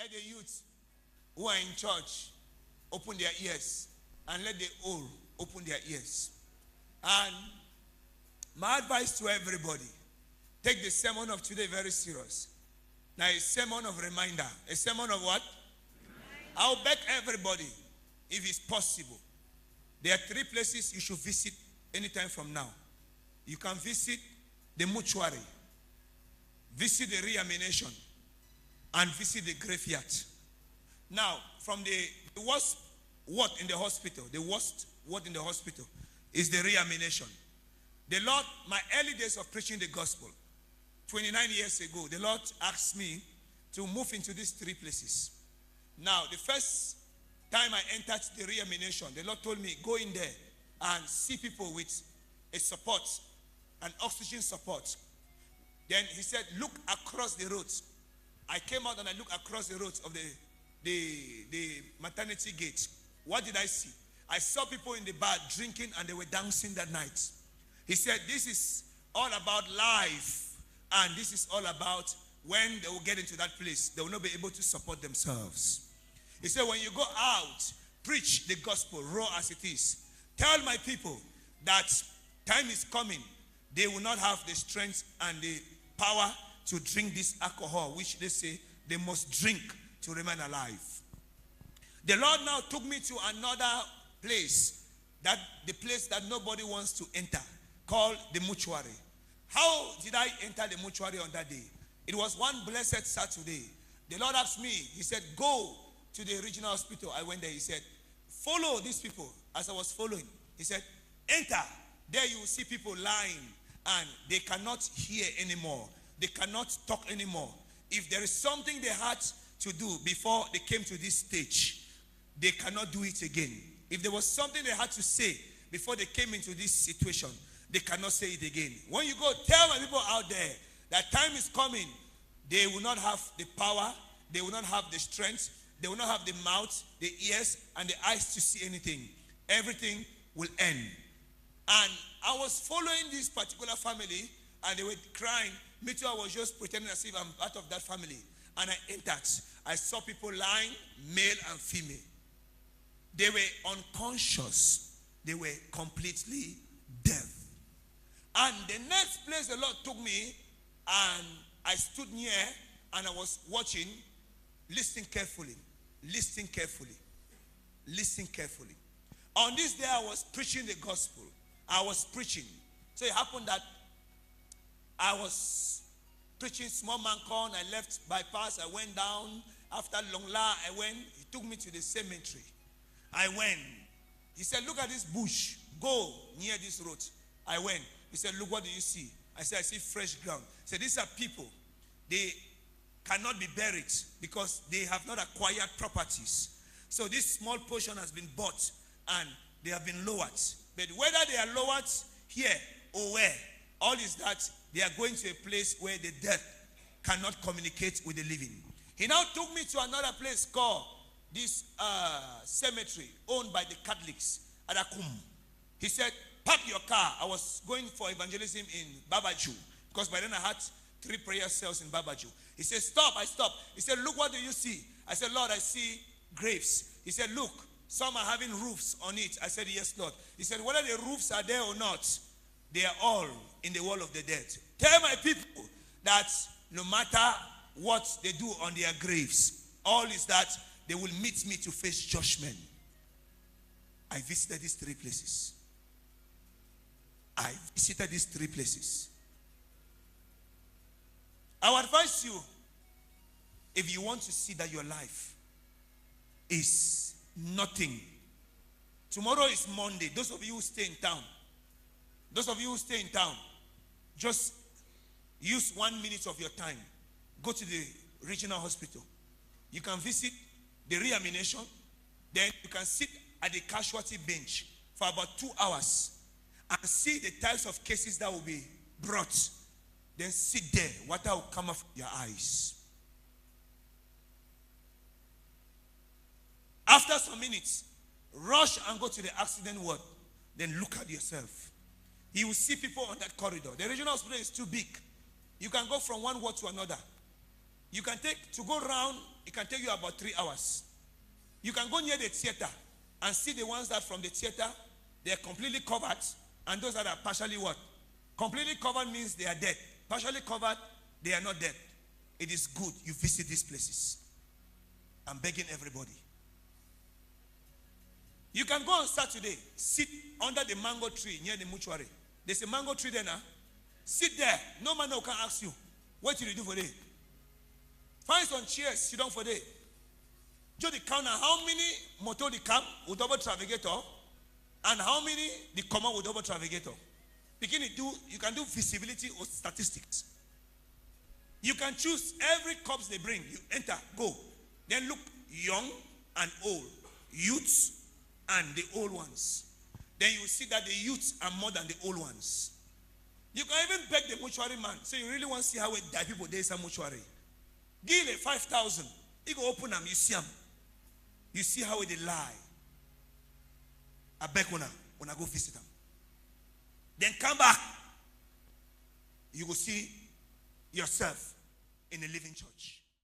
Let the youth who are in church open their ears, and let the old open their ears. And my advice to everybody, take the sermon of today very serious. Now, a sermon of reminder. A sermon of what? I'll beg everybody, if it's possible, there are 3 places you should visit anytime from now. You can visit the mortuary, visit the reanimation, and visit the graveyard. Now, from the worst ward in the hospital, the worst ward in the hospital is the reanimation. The Lord, my early days of preaching the gospel, 29 years ago, the Lord asked me to move into these 3 places. Now, the first time I entered the reanimation, the Lord told me, go in there and see people with a support, an oxygen support. Then he said, look across the roads. I came out and I looked across the roads of the maternity gate. What did I see? I saw people in the bar drinking and they were dancing that night. He said, this is all about life, and this is all about when they will get into that place, they will not be able to support themselves. He said, when you go out, preach the gospel raw as it is. Tell my people that time is coming. They will not have the strength and the power to drink this alcohol, which they say they must drink to remain alive. The Lord now took me to another place, that the place that nobody wants to enter, called the mortuary. How did I enter the mortuary on that day? It was one blessed Saturday. The Lord asked me, he said, go to the regional hospital. I went there. He said, follow these people. As I was following, he said, enter. There you will see people lying and they cannot hear anymore. They cannot talk anymore. If there is something they had to do before they came to this stage, they cannot do it again. If there was something they had to say before they came into this situation, they cannot say it again. When you go, tell my people out there that time is coming. They will not have the power. They will not have the strength. They will not have the mouth, the ears, and the eyes to see anything. Everything will end. And I was following this particular family, and they were crying. Me too, I was just pretending as if I'm part of that family. And I entered. I saw people lying, male and female. They were unconscious. They were completely dead. And the next place the Lord took me, and I stood near, and I was watching, listening carefully, listening carefully, listening carefully. On this day, I was preaching the gospel. I was preaching. So it happened that I was preaching Small Man Corn. I left bypass. I went down. After Longla, I went. He took me to the cemetery. I went. He said, look at this bush. Go near this road. I went. He said, look, what do you see? I said, I see fresh ground. He said, these are people. They cannot be buried because they have not acquired properties. So this small portion has been bought and they have been lowered. But whether they are lowered here or where, all is that they are going to a place where the dead cannot communicate with the living. He now took me to another place called this cemetery owned by the Catholics at Akum. He said, park your car. I was going for evangelism in Babaju because by then I had 3 prayer cells in Babaju. He said, stop. I stopped. He said, look, what do you see? I said, Lord, I see graves. He said, look, some are having roofs on it. I said, yes, Lord. He said, whether the roofs are there or not, they are all in the wall of the dead. Tell my people that no matter what they do on their graves, all is that they will meet me to face judgment. I visited these 3 places. I visited these 3 places. I would advise you, if you want to see that your life is nothing. Tomorrow is Monday. Those of you who stay in town, just use 1 minute of your time. Go to the regional hospital. You can visit the reanimation. Then you can sit at the casualty bench for about 2 hours and see the types of cases that will be brought. Then sit there. Water will come off your eyes. After some minutes, rush and go to the accident ward. Then look at yourself. You will see people on that corridor. The regional hospital is too big. You can go from one ward to another. You can to go round, it can take you about 3 hours. You can go near the theater and see the ones that from the theater, they are completely covered, and those that are partially what? Completely covered means they are dead. Partially covered, they are not dead. It is good you visit these places. I'm begging everybody. You can go on Saturday, sit under the mango tree near the mortuary. There's a mango tree there now. Sit there. No man can ask you, what did you do for day? Find some chairs, sit down for day. Do the count how many motor the come with double travigator and how many the common with double travigator. You can do visibility or statistics. You can choose every corpse they bring. You enter, go. Then look young and old. Youths and the old ones. Then you see that the youths are more than the old ones. You can even beg the mortuary man. So you really want to see how it die people there is a mortuary. Give him 5,000. You go open them, you see them. You see how they lie. I beg when I go visit them. Then come back. You will see yourself in a living church.